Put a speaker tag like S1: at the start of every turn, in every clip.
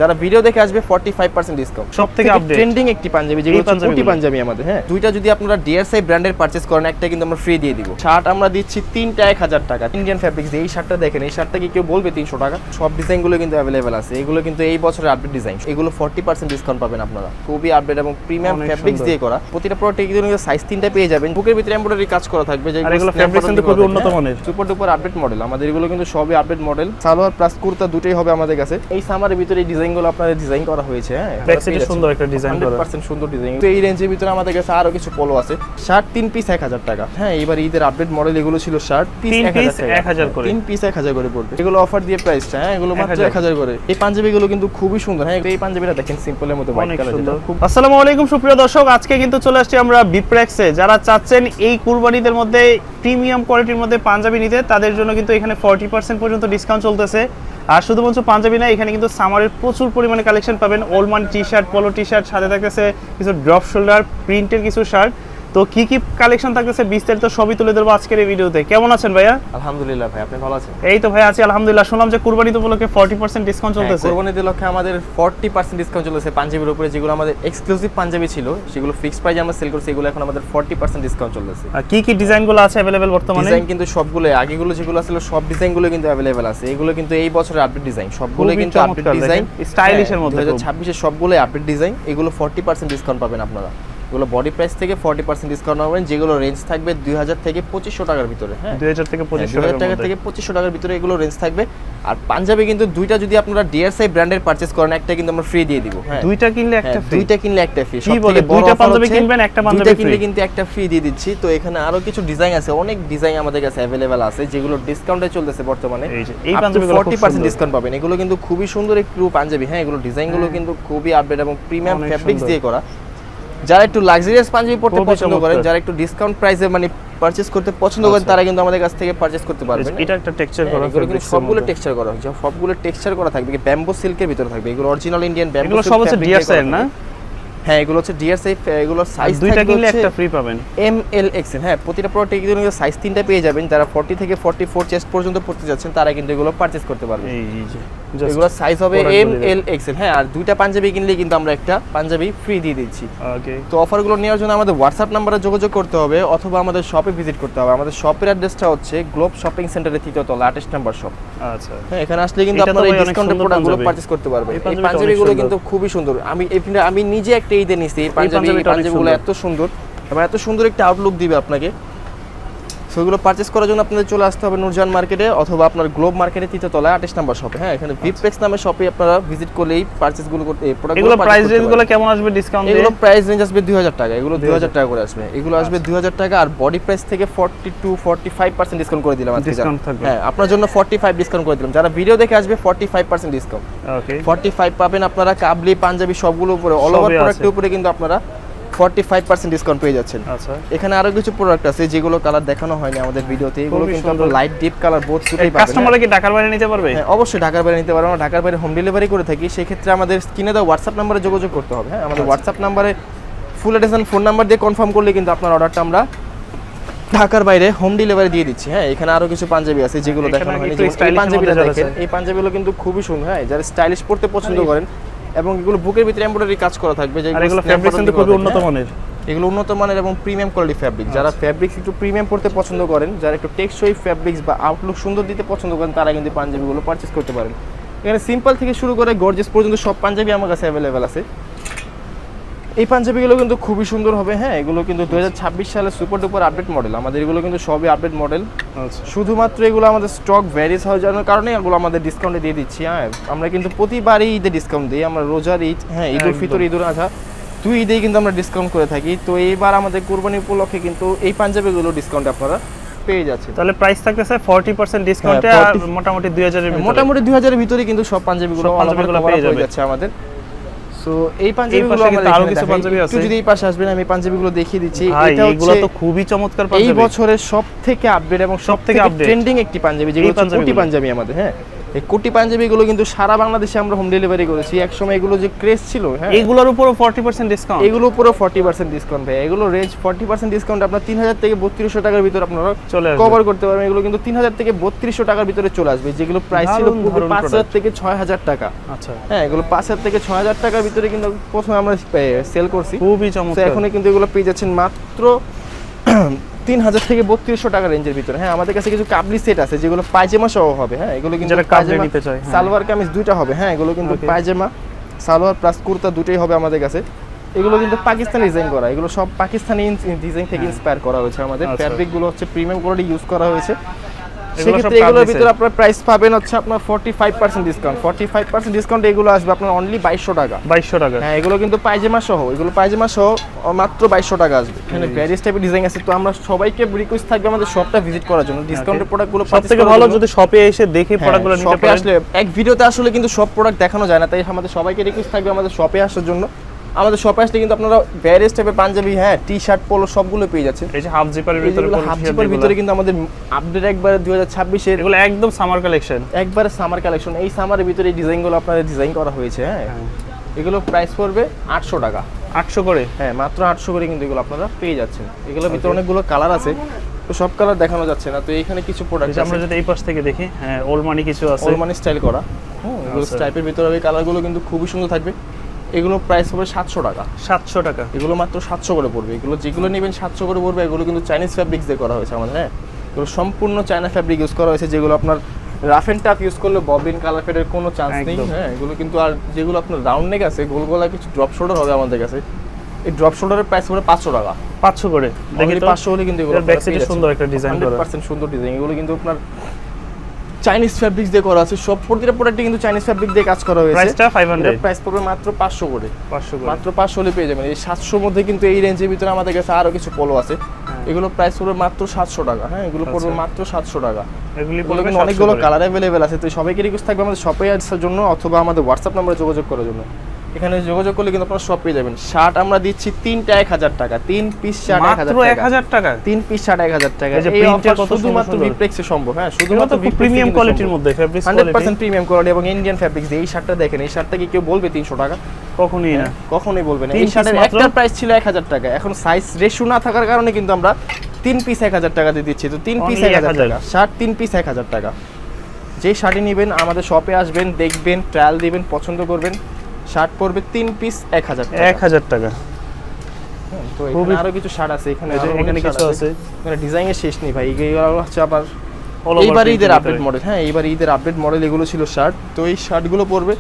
S1: যারা ভিডিও দেখে আসবে 45% ডিসকাউন্ট।
S2: সবথেকে আপডেট
S1: ট্রেন্ডিং একটি পাঞ্জাবি যেগুলো কোটি পাঞ্জাবি আমাদের, হ্যাঁ দুইটা যদি আপনারা ডিআরএসআই ব্র্যান্ডের পারচেজ করেন একটা কিন্তু আমরা ফ্রি দিয়ে দিব। শার্ট আমরা দিচ্ছি তিনটা 1000 টাকা। ইন্ডিয়ান ফেব্রিক্স, এই শার্টটা দেখেন, এই শার্টটা কি কেউ বলবে 300 টাকা? সব ডিজাইনগুলো কিন্তু अवेलेबल আছে। এগুলো কিন্তু এই বছরের আপডেট ডিজাইন, এগুলো 40% ডিসকাউন্ট পাবেন আপনারা। খুবই আপডেট এবং প্রিমিয়াম ফেব্রিক্স দিয়ে করা। প্রতিটা প্রোডাক্টে কিন্তু সাইজ তিনটা পেয়ে যাবেন। বুকের ভিতরে এমব্রয়ডারি কাজ করা থাকবে,
S2: আর এগুলো ফেব্রিক্স কিন্তু খুবই উন্নত মানের,
S1: সুপার ডুপার আপডেট মডেল। আমাদের এগুলো কিন্তু সবই update model. Salwar plus kurta দুটোই হবে আমাদের কাছে। এই সামারের ভিতরে এই ডিজাইনগুলো আপনাদের ডিজাইন করা হয়েছে, হ্যাঁ
S2: ব্যাকসাইডে সুন্দর একটা ডিজাইন করা,
S1: 100% সুন্দর ডিজাইন। তো এই রেঞ্জের ভিতরে আমাদের কাছে আরো কিছু পোলো আছে। শার্ট 3 পিস 1000 টাকা। হ্যাঁ এবার ঈদের আপডেট মডেল এগুলো ছিল। শার্ট 3 পিস 1000 করে, 3 পিস 1000 করে পড়বে। এগুলো অফার দিয়ে প্রাইসটা, হ্যাঁ এগুলো মাত্র 1000 করে। এই পাঞ্জাবিগুলো কিন্তু খুবই সুন্দর। হ্যাঁ এই পাঞ্জাবিটা দেখেন সিম্পলের মধ্যে হোয়াইট কালার।
S2: আসসালামু আলাইকুম সুপ্রিয় দর্শক, আজকে কিন্তু চলে আসছি আমরা বিপ্রেক্সে। যারা চাচ্ছেন এই কুরবানিদের মধ্যে প্রিমিয়াম কোয়ালিটির মধ্যে পাঞ্জাবি নিতে, তাদের জন্য কিন্তু এখানে 40% পর্যন্ত ডিসকাউন্ট চলতেছে। আর শুধুমাত্র পাঞ্জাবি না, এখানে কিন্তু সামারের প্রচুর পরিমাণে কালেকশন পাবেন। ওলমান T shirt, polo T shirt, সাথে থাকতেছে কিছু ড্রপ শোল্ডার প্রিন্টের কিছু শার্ট। তো কি কি কালেকশন থাকতেছে বিস্তারিত সবই তুলে ধরবো আজকের এই ভিডিওতে। কেমন আছেন ভাইয়া?
S1: আলহামদুলিল্লাহ ভাই, আপনি ভালো আছেন?
S2: এই তো ভাই আছি আলহামদুলিল্লাহ। শুনলাম যে কুরবানি উপলক্ষে 40% ডিসকাউন্ট চলতেছে।
S1: কুরবানি উপলক্ষে আমাদের 40% ডিসকাউন্ট চলতেছে পাঞ্জাবির উপরে। যেগুলো আমাদের এক্সক্লুসিভ পাঞ্জাবি ছিল সেগুলো ফিক্সড প্রাইসে আমরা সেল করছি, এগুলো এখন আমাদের 40% ডিসকাউন্ট চলতেছে।
S2: আর কি কি ডিজাইনগুলো আছে अवेलेबल বর্তমানে?
S1: ডিজাইন কিন্তু সবগুলো, আগেগুলো যেগুলো ছিল সব ডিজাইনগুলো কিন্তু अवेलेबल আছে। এগুলো কিন্তু এই বছরের আপডেট ডিজাইন, সবগুলো কিন্তু আপডেট ডিজাইন,
S2: স্টাইলিশের মধ্যে
S1: 2026 এর সবগুলো আপডেট ডিজাইন। এগুলো 40% ডিসকাউন্ট পাবেন আপনারা। এগুলো বডি প্রাইস থেকে 40% ডিসকাউন্ট পাবেন, যেগুলো রেঞ্জ থাকবে 2000 থেকে 2500 টাকার ভিতরে। হ্যাঁ
S2: 2000 থেকে 2500
S1: টাকা থেকে 2500 টাকার ভিতরে এগুলো রেঞ্জ থাকবে। আর পাঞ্জাবি কিন্তু দুইটা যদি আপনারা ডিআরএসআই ব্র্যান্ডের পারচেজ করেন একটা কিন্তু আমরা ফ্রি দিয়ে দিব। হ্যাঁ
S2: দুইটা কিনলে একটা ফ্রি,
S1: দুইটা কিনলে একটা ফ্রি।
S2: কি বলে দুইটা পাঞ্জাবি কিনবেন একটা পাঞ্জাবি ফ্রি,
S1: দুইটা কিনলে কিন্তু একটা ফ্রি দিয়ে দিচ্ছি। তো এখানে আরো কিছু ডিজাইন আছে, অনেক ডিজাইন আমাদের কাছে अवेलेबल আছে যেগুলো ডিসকাউন্টে চলতেছে বর্তমানে।
S2: এই পাঞ্জাবিগুলো
S1: 40% ডিসকাউন্ট পাবেন। এগুলো কিন্তু খুবই সুন্দর একটু পাঞ্জাবি। হ্যাঁ এগুলো ডিজাইনগুলো কিন্তু খুবই আপডেট এবং প্রিমিয়াম ফেব্রিক্স দিয়ে করা। যারা একটু লাক্সারিয়াস পাঞ্জাবি পড়তে পছন্দ করেন, যারা একটু ডিসকাউন্ট প্রাইসে মানে পারচেজ করতে পছন্দ করেন, তারা কিন্তু আমাদের কাছ থেকে পারচেজ করতে পারবেন।
S2: এটা একটা টেক্সচার করা,
S1: এগুলো কিন্তু সবগুলো টেক্সচার করা হয়েছে, সবগুলো টেক্সচার করা থাকবে, ব্যাম্বো সিল্কের ভিতরে থাকবে। এগুলো অরিজিনাল ইন্ডিয়ান ব্যাম্বো সিল্ক।
S2: এগুলো সব হচ্ছে ডিআরএসআই না?
S1: হ্যাঁ এগুলো হচ্ছে ডিআরএসআই। এগুলো সাইজ
S2: দুইটা কিনলে একটা ফ্রি পাবেন,
S1: এম এল এক্সেল। হ্যাঁ প্রতিটা প্রোডাক্টে কিন্তু সাইজ তিনটা পেয়ে যাবেন। যারা 40 থেকে 44 চেস্ট পর্যন্ত পড়তে যাচ্ছেন তারা কিন্তু এগুলো পারচেজ করতে পারবেন।
S2: এই যে
S1: এগুলো সাইজ হবে এম এল এক্সেল। হ্যাঁ আর দুইটা পাঞ্জাবি কিনলে কিন্তু আমরা একটা পাঞ্জাবি ফ্রি দিয়ে দিচ্ছি।
S2: ওকে,
S1: তো অফারগুলো নেওয়ার জন্য আমাদের হোয়াটসঅ্যাপ নম্বরে যোগাযোগ করতে হবে অথবা আমাদের শপে ভিজিট করতে হবে। আমাদের শপের অ্যাড্রেসটা হচ্ছে গ্লোব শপিং সেন্টারের 3য় তলা 28 নম্বর শপ।
S2: আচ্ছা
S1: হ্যাঁ এখানে আসলে কিন্তু আপনারা এই ডিসকাউন্টের প্রোডাক্টগুলো পারচেজ করতে পারবেন। এই পাঞ্জাবিগুলো কিন্তু খুবই সুন্দর। আমি নিজে একটা ঈদে নিছি এই পাঞ্জাবিগুলো এত সুন্দর এবং এত সুন্দর একটা আউটলুক দিবে আপনাকে। সেগুলো পারচেজ করার জন্য আপনাদের চলে আসতে হবে নূরজাহান মার্কেটে অথবা আপনার গ্লোব মার্কেটের 3য় তলায় 28 নম্বর শপে। হ্যাঁ এখানে বিপ্রেক্স নামে শপে আপনারা ভিজিট করলেই পারচেজগুলো করতে এই প্রোডাক্টগুলো।
S2: এগুলো প্রাইস রেঞ্জগুলো কেমন আসবে ডিসকাউন্ট দিয়ে?
S1: এগুলো প্রাইস রেঞ্জ আসবে 2000 টাকা। এগুলো 2000 টাকা করে আসবে। এগুলো আসবে 2000 টাকা। আর বডি প্রাইস থেকে 40-45% ডিসকাউন্ট করে দিলাম আজকে। হ্যাঁ আপনার জন্য 45 ডিসকাউন্ট করে দিলাম। যারা ভিডিও দেখে আসবে 45% ডিসকাউন্ট।
S2: ওকে
S1: 45 পাবেন আপনারা। কাবলি পাঞ্জাবি সবগুলো উপরে অল ওভার প্রোডাক্টের উপরে কিন্তু আপনারা 45% ডিসকাউন্ট পেয়ে যাচ্ছেন।
S2: আচ্ছা
S1: এখানে আরো কিছু প্রোডাক্ট আছে যেগুলো কালার দেখানো হয়নি আমাদের ভিডিওতে। এগুলো কিন্তু আপনারা লাইট ডিপ কালার বোথ দুটোই পাবেন।
S2: কাস্টমাররা কি ঢাকার বাইরে নিতে পারবে?
S1: হ্যাঁ অবশ্যই ঢাকার বাইরে নিতে পারবে। আমরা ঢাকার বাইরে হোম ডেলিভারি করে থাকি। সেই ক্ষেত্রে আমাদের স্ক্রিনে দেওয়া হোয়াটসঅ্যাপ নম্বরে যোগাযোগ করতে হবে। হ্যাঁ আমাদের হোয়াটসঅ্যাপ নম্বরে full address and phone number দিয়ে কনফার্ম করলে কিন্তু আপনার অর্ডারটা আমরা ঢাকার বাইরে হোম ডেলিভারি দিয়ে দিচ্ছি। হ্যাঁ এখানে আরো কিছু পাঞ্জাবি আছে যেগুলো দেখানো হয়নি। এই পাঞ্জাবিটা দেখেন, এই পাঞ্জাবিগুলো কিন্তু খুবই সুন্দর। হ্যাঁ যারা স্টাইলিশ পড়তে পছন্দ করেন এবং এগুলো বুকের ভিতরে এমব্রয়ডারি কাজ করা থাকবে,
S2: যেগুলো ফেব্রিক্স কিন্তু খুবই উন্নত মানের।
S1: এগুলো উন্নত মানের এবং প্রিমিয়াম কোয়ালিটি ফেব্রিক। যারা ফেব্রিক্স একটু প্রিমিয়াম পড়তে পছন্দ করেন, যারা একটু টেকসই ফেব্রিক্স বা আউটলুক সুন্দর দিতে পছন্দ করেন, তারা কিন্তু পাঞ্জাবিগুলো পারচেজ করতে পারেন। এখানে সিম্পল থেকে শুরু করে গর্জিয়াস পর্যন্ত সব পাঞ্জাবি আমার কাছে অ্যাভেলেবেল আছে। এই পাঞ্জাবিগুলো কিন্তু খুবই সুন্দর হবে। হ্যাঁ এগুলো কিন্তু 2026 সালে সুপার ডুপার আপডেট মডেল। আমাদের এগুলো কিন্তু সবই আপডেট মডেল। শুধুমাত্র এগুলো আমাদের স্টক ভ্যারিস হয়ে যাওয়ার কারণে এগুলো আমাদের ডিসকাউন্টে দিয়ে দিচ্ছি। হ্যাঁ আমরা কিন্তু প্রতিবারই ঈদে ডিসকাউন্ট দিই। আমরা রোজার ঈদ, হ্যাঁ ঈদুল ফিতর, ঈদুল আজহা 2 ঈদেই কিন্তু আমরা ডিসকাউন্ট করে থাকি। তো এইবার আমাদের কুরবানি উপলক্ষে কিন্তু এই পাঞ্জাবিগুলো ডিসকাউন্ট আপনারা পেয়ে যাচ্ছেন।
S2: তাহলে প্রাইস থাকতেছে 40% ডিসকাউন্টে আর মোটামুটি 2000 এর ভিতরে,
S1: মোটামুটি 2000 এর ভিতরে কিন্তু সব পাঞ্জাবিগুলো পেয়ে যাচ্ছে আমাদের। সো এই পাঞ্জাবিগুলো আমাদের আরো কিছু পাঞ্জাবি আছে। একটু যদি এই পাশে আসবেন আমি পাঞ্জাবিগুলো দেখিয়ে দিচ্ছি।
S2: এটা এগুলো তো খুবই চমৎকার পাঞ্জাবি।
S1: এই বছরের সবথেকে আপডেট এবং সবথেকে ট্রেন্ডিং একটি পাঞ্জাবি, যেগুলো কোটি পাঞ্জাবি আমাদের। হ্যাঁ এই কোটি পাঞ্জাবিগুলো কিন্তু সারা বাংলাদেশে আমরা হোম ডেলিভারি করেছি। একসময় এগুলো যে ক্রেজ ছিল, হ্যাঁ,
S2: এইগুলোর উপরও 40% ডিসকাউন্ট।
S1: এগুলো পুরো 40% ডিসকাউন্ট ভাই। এগুলো রেঞ্জ 40% ডিসকাউন্ট আপনার 3000 থেকে 3200 টাকার ভিতরে আপনারা
S2: চলে আসবে,
S1: কভার করতে পারবেন। এগুলো কিন্তু 3000 থেকে 3200 টাকার ভিতরে চলে আসবে, যেগুলো প্রাইস ছিল
S2: দারুণ,
S1: পূর্বে
S2: দারুণ
S1: 5000
S2: product।
S1: থেকে 6000 টাকা।
S2: আচ্ছা,
S1: হ্যাঁ, এগুলো 5000 থেকে 6000 টাকার ভিতরে কিন্তু প্রথমে আমরা সেল করছি।
S2: খুবই
S1: তো
S2: চমৎকার।
S1: এখন কিন্তু এগুলো পেয়ে যাচ্ছেন মাত্র 3000 থেকে 3200 টাকা রেঞ্জের ভিতরে। হ্যাঁ, আমাদের কাছে কিছু কাবলি সেট আছে যেগুলো পায়জামা সহ হবে। হ্যাঁ, এগুলো কিন্তু
S2: যারা কাবলি নিতে চায়, হ্যাঁ।
S1: সালোয়ার কামিজ দুইটা হবে। হ্যাঁ, এগুলো কিন্তু
S2: Okay।
S1: পায়জামা সালোয়ার প্লাস কুর্তা দুটোই হবে আমাদের কাছে। এগুলো কিন্তু পাকিস্তানি ডিজাইন করা, এগুলো সব পাকিস্তানি ডিজাইন থেকে ইন্সপায়ার করা হয়েছে। আমাদের
S2: আচ্ছা।
S1: ফ্যাব্রিক গুলো হচ্ছে প্রিমিয়াম কোয়ালিটি ইউজ করা হয়েছে।
S2: এগুলো সব
S1: সেক্ষেত্রে এগুলোর
S2: কাবলি
S1: ভিতরে
S2: set।
S1: আপনার প্রাইস পাবেন হচ্ছে আপনার 45% ডিসকাউন্ট। 45% ডিসকাউন্ট এগুলো আসবে আপনার অনলি 2200 টাকা।
S2: 2200 টাকা।
S1: হ্যাঁ, এগুলো কিন্তু পায়জামা সহ, এগুলো পায়জামা সহ মাত্র 2200 টাকা আসবে। এখানে ভ্যারিয়াস টাইপের ডিজাইন আছে। তো আমরা সবাইকে রিকোয়েস্ট থাকবে আমাদের শপটা ভিজিট করার জন্য। ডিসকাউন্টের প্রোডাক্টগুলো
S2: সবথেকে ভালো যদি শপে এসে দেখে প্রোডাক্টগুলো নিতে
S1: শপে
S2: পারেন।
S1: আসলে এক ভিডিওতে আসলে কিন্তু সব প্রোডাক্ট দেখানো যায় না, তাই আমাদের সবাইকে রিকোয়েস্ট থাকবে আমাদের শপে আসার জন্য। আমাদের শপে আসলে কিন্তু আপনারা ভ্যারিয়াস টাইপের পাঞ্জাবি, হ্যাঁ, টি শার্ট, পোলো সবগুলো পেয়ে যাচ্ছেন।
S2: এই যে হাফ জিপারের ভিতরে,
S1: হাফ জিপার ভিতরে কিন্তু আমাদের আপডেট একবারে 2026 এর
S2: এগুলো একদম সামার কালেকশন,
S1: একবারে সামার কালেকশন। এই সামারের ভিতরে এই ডিজাইনগুলো আপনাদের ডিজাইন করা হয়েছে। হ্যাঁ, এগুলো প্রাইস পড়বে 800 টাকা।
S2: 800 করে।
S1: হ্যাঁ, মাত্র 800 করে কিন্তু এগুলো আপনারা পেয়ে যাচ্ছেন। এগুলোর ভিতরে অনেকগুলো কালার আছে, তো সব কালার দেখানো যাচ্ছে না। তো এইখানে কিছু প্রোডাক্ট আছে,
S2: আমরা যদি এই পাশ থেকে দেখি, হ্যাঁ, ওল্ড মানি কিছু আছে,
S1: ওল্ড মানি স্টাইল করা। হ্যাঁ, এগুলো
S2: আচ্ছা।
S1: স্টাইপের ভিতরে এই কালারগুলো কিন্তু খুবই সুন্দর থাকবে। এগুলো প্রাইস হবে 700 টাকা।
S2: 700 টাকা।
S1: এগুলো মাত্র 700 করে পড়বে। এগুলো যেগুলো নেবেন 700 করে পড়বে। এগুলো কিন্তু চাইনিজ ফ্যাব্রিক্স দিয়ে করা হয়েছে আমাদের। হ্যাঁ, এগুলো সম্পূর্ণ চায়না ফ্যাব্রিক ইউজ করা হয়েছে, যেগুলো আপনার রাফ এন্ড টাফ ইউজ করলে ববিন কালার ফেডের কোনো চান্স নেই।
S2: একদম।
S1: হ্যাঁ, এগুলো কিন্তু আর যেগুলো আপনার রাউন্ড নেক আছে, গোল গলা কিছু ড্রপ শোল্ডার হবে আমাদের কাছে। এই ড্রপ শোল্ডারের প্রাইস পড়বে 500 টাকা।
S2: 500 করে। দেখি তো
S1: 500 হলে কিন্তু এগুলো
S2: ব্যাক সাইডে সুন্দর একটা ডিজাইন করা,
S1: 100% সুন্দর ডিজাইন। এগুলো কিন্তু আপনার চাইনিজ ফ্যাব্রিক্স দিয়ে করা আছে। সব প্রতিটা প্রোডাক্টে কিন্তু চাইনিজ ফ্যাব্রিক দিয়ে কাজ করা হয়েছে।
S2: প্রাইসটা 500।
S1: প্রাইস পড়বে মাত্র 500 করে।
S2: 500 করে।
S1: মাত্র 500 হলে পেয়ে যাবেন। এই 700 মধ্যে কিন্তু এই রেঞ্জের ভিতরে আমাদের কাছে আরো কিছু পোলো আছে। এগুলো প্রাইস পড়বে মাত্র 700 টাকা। হ্যাঁ, এগুলো পড়বে মাত্র 700 টাকা।
S2: এগুলি
S1: এগুলো
S2: পড়বে
S1: কিন্তু অনেকগুলো কালার अवेलेबल আছে। তো সবাইকে রিকোয়েস্ট থাকবে আমাদের শপে আসার জন্য অথবা আমাদের হোয়াটসঅ্যাপ নম্বরে যোগাযোগ করার জন্য। এখানে যোগাযোগ করলে কিন্তু আপনারা সব পেয়ে যাবেন। শার্ট আমরা দিচ্ছি 3টা 1000 টাকা। 3 পিস শার্ট 1000
S2: মাত্র
S1: টাকা।
S2: 1000 টাকা।
S1: 3 পিস শার্ট 1000 টাকা।
S2: এই যে
S1: এই
S2: প্রিন্টের
S1: অফার
S2: কত
S1: শুধুমাত্র
S2: সুন্দর।
S1: বিপ্লেক্সে সম্ভব। হ্যাঁ,
S2: শুধুমাত্র
S1: শুধুমাত্র
S2: খুব প্রিমিয়াম কোয়ালিটির মধ্যে ফেব্রিক্স কোয়ালিটি,
S1: 100% প্রিমিয়াম কোয়ালিটি এবং ইন্ডিয়ান ফ্যাব্রিক্স দিয়ে এই শার্টটা দেখেন। এই শার্টটা কি কেউ বলবে 300 টাকা?
S2: কখনোই না,
S1: কখনোই বলবে না।
S2: 3
S1: এই
S2: piece
S1: শার্টের
S2: মাত্র?
S1: একটা প্রাইস ছিল 1000 টাকা। এখন সাইজ রেশিও না থাকার কারণে কিন্তু আমরা 3 পিস 1000 টাকা দিয়ে দিচ্ছি। তো 3 পিস
S2: Only
S1: 1000
S2: 1000
S1: টাকা। শার্ট 3 পিস 1000 টাকা। যে শার্টই নেবেন আমাদের শপে আসবেন, দেখবেন, ট্রায়াল দিবেন, পছন্দ করবেন। শার্ট পড়বে 3 পিস 1000 টাকা।
S2: 1000 টাকা।
S1: তো এখানে আরো কিছু শার্ট আছে। এখানে
S2: এই যে
S1: আরো
S2: এখানে
S1: অনেক
S2: কিছু
S1: শার্ট
S2: আছে।
S1: এখানে ডিজাইনের শেষ নেই ভাই। এগুলো হচ্ছে আবার
S2: All over
S1: এইবার ঈদের
S2: print এর
S1: আপডেট
S2: ভিতরে।
S1: মডেল। হ্যাঁ, এইবার ঈদের আপডেট মডেল এগুলো ছিল শার্ট। তো এই শার্টগুলো পড়বে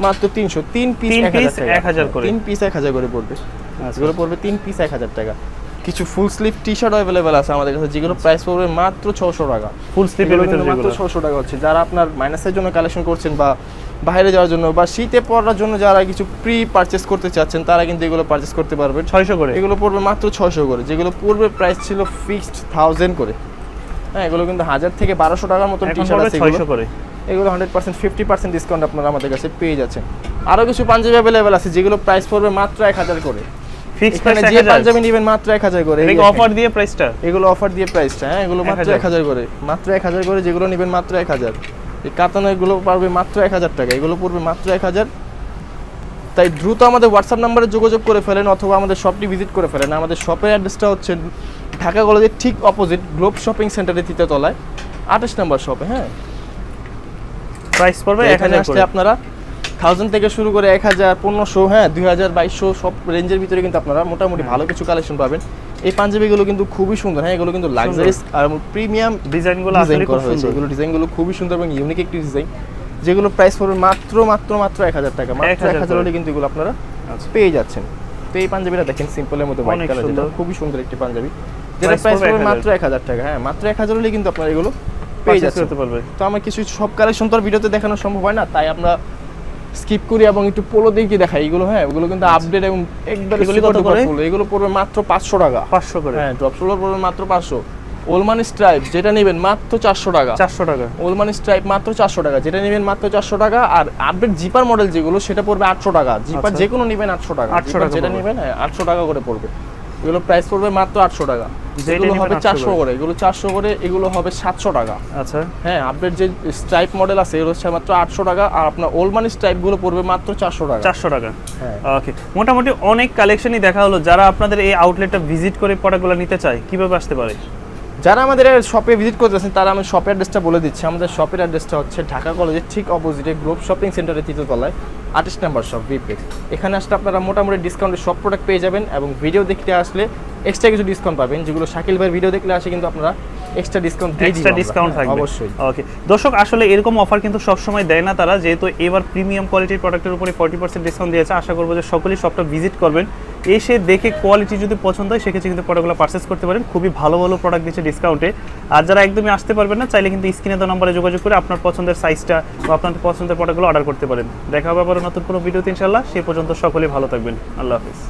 S1: মাত্র 300। 3 পিস
S2: 3 piece
S1: 1000
S2: 1000 করে।
S1: 3 পিস 1000 করে পড়বে।
S2: আচ্ছা।
S1: এগুলো পড়বে 3 পিস 1000 টাকা। কিছু full sleeve T shirt available আছে আমাদের কাছে, যেগুলো প্রাইস পড়বে মাত্র 600 টাকা।
S2: ফুল স্লিভের
S1: এগুলো
S2: ভিতরে
S1: কিন্তু মাত্র
S2: যেগুলো
S1: 600 টাকা হচ্ছে। যারা আপনার মাইনাসের জন্য কালেকশন করছেন বা বাইরে যাওয়ার জন্য বা শীতে পরার জন্য যারা কিছু প্রি পারচেজ করতে চাচ্ছেন, তারা কিন্তু এগুলো পারচেজ করতে পারবেন।
S2: 600 করে।
S1: এগুলো পড়বে মাত্র 600 করে। যেগুলো পূর্বে প্রাইস ছিল ফিক্সড 1000 করে। হ্যাঁ, এগুলো কিন্তু 1000 থেকে 1200 টাকার মতো টি
S2: এখন
S1: শার্ট
S2: পড়বে
S1: আছে।
S2: 600 করে।
S1: এগুলো 100% 50% ডিসকাউন্ট আপনারা আমাদের কাছে পেয়ে যাচ্ছেন। আরো কিছু পাঞ্জাবি अवेलेबल আছে, যেগুলো প্রাইস পড়বে মাত্র 1000 করে।
S2: ফিক্স
S1: এখানে
S2: প্রাইস
S1: যে
S2: 1000।
S1: পাঞ্জাবি নেবেন মাত্র 1000 করে।
S2: এটা কি অফার দিয়ে প্রাইসটা?
S1: এগুলো অফার দিয়ে প্রাইসটা। হ্যাঁ, এগুলো মাত্র 1000 করে। মাত্র 1000 করে। যেগুলো নেবেন মাত্র 1000। এই কাতানাগুলো পারবে মাত্র 1000 টাকা। এগুলো পড়বে মাত্র 1000। তাই দ্রুত আমাদের হোয়াটসঅ্যাপ নম্বরে যোগাযোগ করে ফেলেন অথবা আমাদের শপটি ভিজিট করে ফেলেন। আমাদের শপের অ্যাড্রেসটা হচ্ছে ঢাকা কলেজের ঠিক অপোজিট গ্লোব শপিং সেন্টারের 3য় তলায় 28 নম্বর শপে। হ্যাঁ,
S2: প্রাইস পড়বে
S1: এখানে
S2: 1000
S1: আসলে
S2: করে।
S1: আপনারা 1000 থেকে শুরু করে 1000, 1500, হ্যাঁ, 2000, 2200 সব রেঞ্জের ভিতরে কিন্তু আপনারা মোটামুটি ভালো কিছু কালেকশন পাবেন। এই পাঞ্জাবিগুলো কিন্তু খুবই সুন্দর। হ্যাঁ, এগুলো কিন্তু লাক্সারিয়াস আর প্রিমিয়াম
S2: ডিজাইনগুলো
S1: ডিজাইন
S2: আসলে খুব
S1: করা হয়েছে।
S2: সুন্দর।
S1: এগুলো ডিজাইনগুলো খুবই সুন্দর এবং ইউনিক একটি ডিজাইন, যেগুলো প্রাইস পড়বে মাত্র 1000 টাকা। মাত্র 1000 হলে কিন্তু এগুলো আপনারা
S2: আচ্ছা।
S1: পেয়ে যাচ্ছেন। তো এই পাঞ্জাবিটা দেখেন, সিম্পলের মধ্যে হোয়াইট
S2: অনেক
S1: কালার,
S2: সুন্দর।
S1: খুবই সুন্দর একটি পাঞ্জাবি, যেটা
S2: Price
S1: প্রাইস
S2: পড়বে
S1: পড়বে
S2: 1000
S1: মাত্র 1000 টাকা। হ্যাঁ, মাত্র 1000 হলে কিন্তু আপনারা এগুলো পেয়ে
S2: Purchase
S1: যাচ্ছেন।
S2: করতে পারবে।
S1: তো আমার কিছু সব কালেকশন তো আর ভিডিওতে দেখানো সম্ভব হয় না, তাই আমরা স্কিপ করি এবং একটু পোলো দিয়ে দেখাই এগুলো। হ্যাঁ, ওগুলো কিন্তু আপডেট এবং একবারে
S2: এগুলি
S1: সুপার
S2: কত
S1: ডুপার
S2: করে?
S1: পোলো। এগুলো পড়বে মাত্র 500 টাকা।
S2: 500 করে।
S1: হ্যাঁ, ড্রপ শোল্ডার পড়বে মাত্র 500। ওলমান স্ট্রাইপ যেটা নেবেন মাত্র 400 টাকা।
S2: 400 টাকা।
S1: ওলমান স্ট্রাইপ মাত্র 400 টাকা, যেটা নেবেন মাত্র 400 টাকা। আর আপডেট জিপার মডেল যেগুলো সেটা পড়বে 800 টাকা। জিপার
S2: আচ্ছা।
S1: যে কোনো নেবেন 800 টাকা।
S2: 800
S1: জিপার
S2: টাকা
S1: যেটা
S2: পড়বে।
S1: নেবেন, হ্যাঁ, 800 টাকা করে পড়বে। এগুলো প্রাইস পড়বে মাত্র 800 টাকা। যেগুলো হবে 400 করে, এগুলো 400 করে, এগুলো হবে 700 টাকা।
S2: আচ্ছা
S1: হ্যাঁ, আপডেট যে স্ট্রাইপ মডেল আছে এগুলো হচ্ছে মাত্র 800 টাকা, আর আপনার ওল্ড মানি স্ট্রাইপ গুলো পড়বে মাত্র 400 টাকা।
S2: 400 টাকা।
S1: হ্যাঁ,
S2: ওকে, মোটামুটি অনেক কালেকশনই দেখা হলো। যারা আপনাদের এই আউটলেটটা ভিজিট করে প্রোডাক্টগুলো নিতে চায় কিভাবে আসতে পারে?
S1: যারা আমাদের শপে ভিজিট করতেছেন তারা আমি শপের অ্যাড্রেসটা বলে দিচ্ছি। আমাদের শপের অ্যাড্রেসটা হচ্ছে ঢাকা কলেজের ঠিক অপোজিটে গ্লোব শপিং সেন্টারের 3য় তলায় 28 নাম্বার শপ বিপ্লেক্স। এখানে আসলে আপনারা মোটামুটি ডিসকাউন্টে সব প্রোডাক্ট পেয়ে যাবেন, এবং ভিডিও দেখতে আসলে এক্সট্রা কিছু ডিসকাউন্ট পাবেন, যেগুলো শাকিল ভাইয়ের ভিডিও দেখলে আসে কিন্তু আপনারা এক্সট্রা ডিসকাউন্ট দিয়ে দিবেন।
S2: এক্সট্রা ডিসকাউন্ট থাকবে
S1: অবশ্যই।
S2: ওকে দর্শক, আসলে এরকম অফার কিন্তু সব সময় দেয় না তারা, যেহেতু এবার প্রিমিয়াম কোয়ালিটির প্রোডাক্টের উপরে 40% ডিসকাউন্ট দিয়েছে। আশা করবো যে সকলেই শপটা ভিজিট করবেন, এসে দেখে কোয়ালিটি যদি পছন্দ হয় সেক্ষেত্রে কিন্তু প্রোডাক্টগুলো পারচেস করতে পারেন। খুবই ভালো ভালো প্রোডাক্ট দিচ্ছে ডিসকাউন্টে। আর যারা একদমই আসতে পারবেন না, চাইলে কিন্তু স্ক্রিনে দেওয়া নম্বরে যোগাযোগ করে আপনার পছন্দের সাইজটা বা আপনার পছন্দের প্রোডাক্টগুলো অর্ডার করতে পারেন। দেখা হবে আবার নতুন কোনো ভিডিওতে ইনশাআল্লাহ। সেই পর্যন্ত সকলেই ভালো থাকবেন। আল্লাহ হাফিজ।